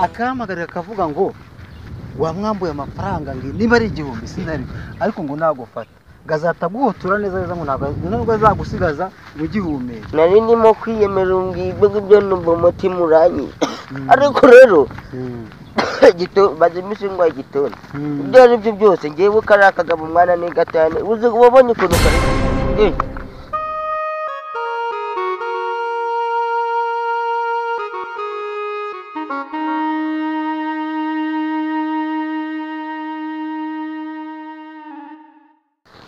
akahamagara akavuga ngo wamwambuye amafaranga ngo niba ari igihumbi sinari ariko ngo nagufata gazata guhotura neza ngo ntabwo azagusigaza mu gihumeka nari ndimo kwiyemera umbwibwe ibyo numva umutima uranyi ariko rero bazi imishinga y'igitondo ibyo ari byo byose ngewe kari akagabo umwana ni gatane uzi wabonye ukuntu kari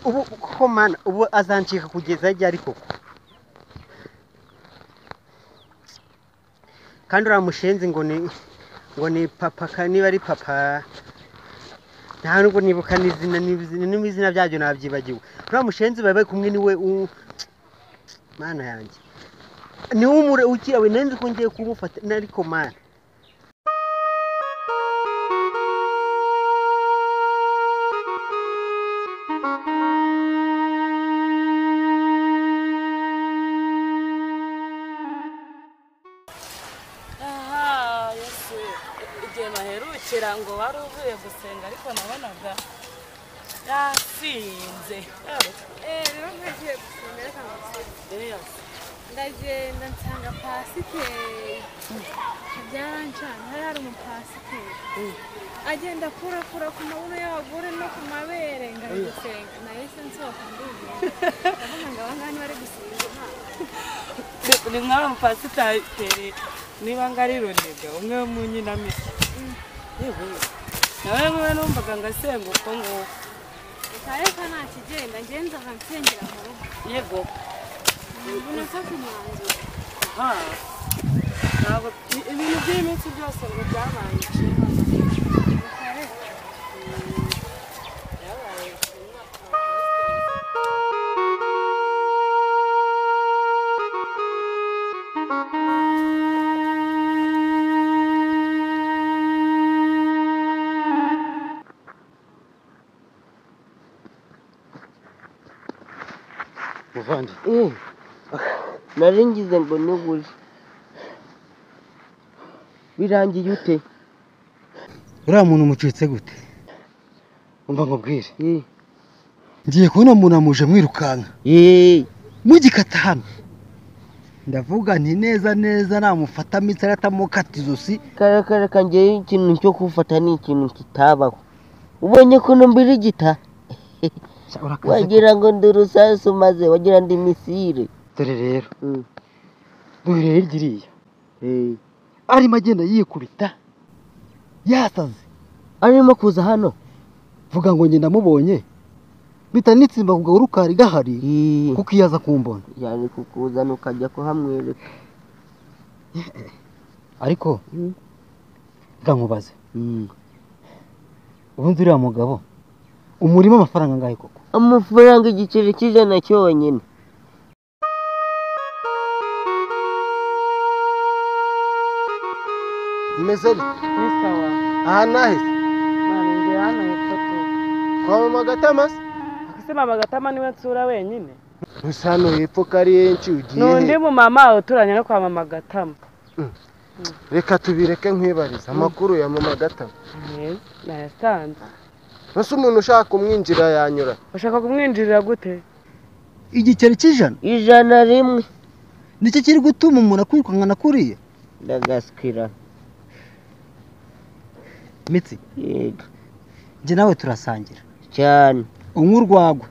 ubu ko mana ubu azancika kugeza ryari koko kandi uramushenzi ngo ni papa niba ari papa nta nubwo nibuka n'izina byabyo nabyibagiwe uramushenzi bari kumwe niwe mana yanjye niwe umure ukirawe nenze ko ngiye kumufata ariko mana ngo wari uvuye gusenga ariko nabonaga yasinze rero ntagiye gusenga reka ngusenge ndagenda nsanga pasiteri byarancana hari umupasiteri agenda akura ku mabuno y'abagore no ku mabere ngo ari gusenga nahise nsohoka ndugenda ndavuga ngo aba ngaba bari gusenga ni nk'aba mupasiteri niba ngo ari Runiga umwe wo mu Nyinamisi nawe mwe numvaga ngasenga uko nguko reka nta kigenda ngenza nkansengera mu rugo yego unafata umwanzuro ntabwo ibintu by'iminsi byose ngo byabaye ikintu muvandi nari ngize ngo nugure birangiye ute uriya muntu umucitse gute umva nkubwire ngiye kubona umuntu amuje mwirukanka mugikata hano ndavuga nti neza namufata mitsi aratamukata izosi karaka ngewe ikintu cyo kufata ni ikintu kitabaho ubonye kuno mbirigita wagira ngo ndi urusasu maze wagira ndi misire dore rero duhere hirya arimo agenda yikubita yasaze arimo kuza hano vuga ngo ngenda mubonye bita nitsimba kugahuru kari gahari kuko iyaza kumbona yani kukuzana ukajya kuhamwereka ariko nkubaze ubundi uriya mugabo umurimo amafaranga ngahe koko amafaranga igiceri cy'ijana cyonyine meze ni sawa aha nahise mwana ngiye hano hepfo tu kwa mama Gatama ese mama Gatama niwe nsura wenyine gusa hano hepfo kari henshi ugiye n'undi mu mama uturanye no kwa mama Gatama reka tubireke nkwibariza amakuru ya mama Gatama nayasanze nase umuntu ushaka kumwinjira yanyura ushaka kumwinjirira gute igiceri cy'ijana ijana rimwe nicyo kiri gutuma umuntu akwirukankana kuriya ndagaskira mitsi yego njye nawe turasangira cyane unywa urwagwa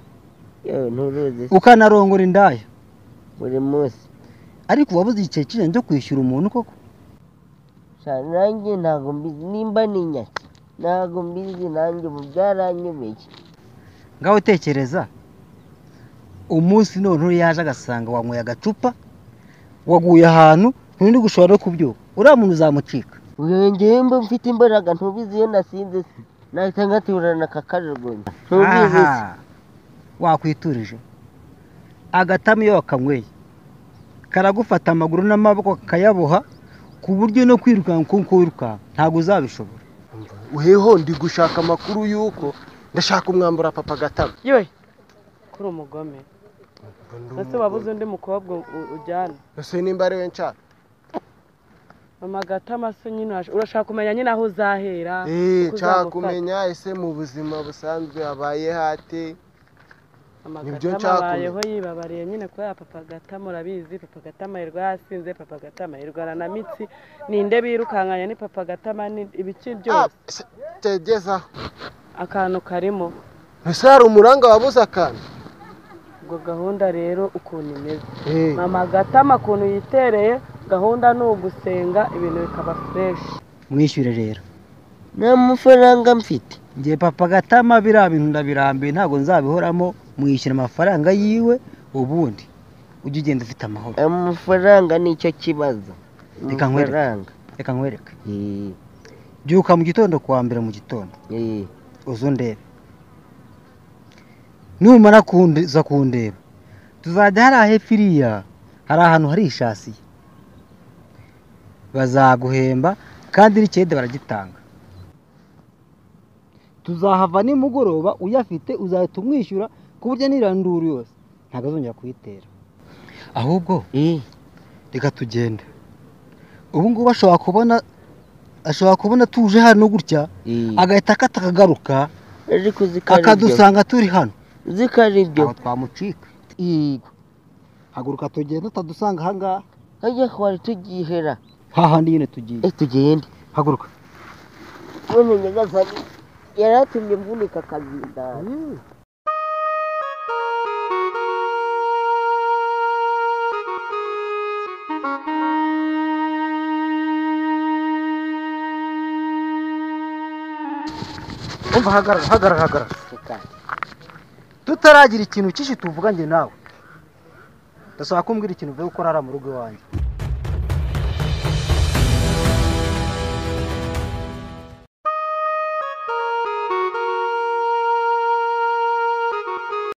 nturuzi ukanarongora indaya buri munsi ariko wabuze igiceri cy'ijana cyo kwishyura umuntu koko nanjye ntabwo mbizi nimba ni nyaki ntabwo mbizi nanjye ubu byaranyobeye ngaho tekereza umunsi none yaje agasanga wanyweye agacupa waguye ahantu ntundi gushobora no kubyuka uriya muntu uzamucika ngewe mba mfite imbaraga ntubizi iyo nasinze nahita ngaturana akakarurwanya ntubizi wakwiturije agatama iyo wakanyweye karagufata amaguru n'amaboko kakayaboha ku buryo no kwirukanka uko wirukanka ntabwo uzabishobora uheho ndi gushaka amakuru y'uko ndashaka umwambura papa Gatama yoy kuri umugome ese wabuze undi mukobwa ujyana ese nimba ari we nshaka Gatama se nyine urashaka kumenya nyine aho uzahera nshaka kumenya ese mu buzima busanzwe habaye hate. Nibyo nshaka abayeho yibabariye nyine kubera Papa Gatama urabizi Papa Gatama yirwa yasinze Papa Gatama yirwara na mitsi ninde birukankanya ni Papa Gatama ni ibiki byose tegeza akantu karimo ese hari umuranga wabuze akantu ubwo gahunda rero ukuntu imeze Mama Gatama ukuntu yitereye gahunda ni ugusenga ibintu bikaba fresh mwishyure rero nta mafaranga mfite ngiye Papa Gatama biriya bintu ndabirambiye ntabwo nzabihoramo mwishyura amafaranga yiwe ubundi ujye ugenda ufite amahoro amafaranga nicyo kibazo reka nkwereke byuka mu gitondo kuwa mbere mu gitondo uzundebe numara kuza kundeba tuzajya hariya hepfo iriya hari ahantu hari ishasiye bazaguhemba kandi n'icyede baragitanga tuzahava nimugoroba uyafite uzahita umwishyura ku buryo n'iranduru yose ntabwo azongera kuyitera ahubwo reka tugende ubu ngubu ashobora kubona tuje hano gutya agahita akagaruka akadusanga turi hano zikaribyo aho twamucika haguruka tugenda utadusanga ahangaha hajya twari tugihera hahandi nyine tugiye tugende haguruka none nyagasani yaratumye mvunika akazindara umva hagarara tutaragira ikintu cyinshi tuvuga njye nawe ndashaka kumbwira ikintu uvuye gukora hariya mu rugo iwanjye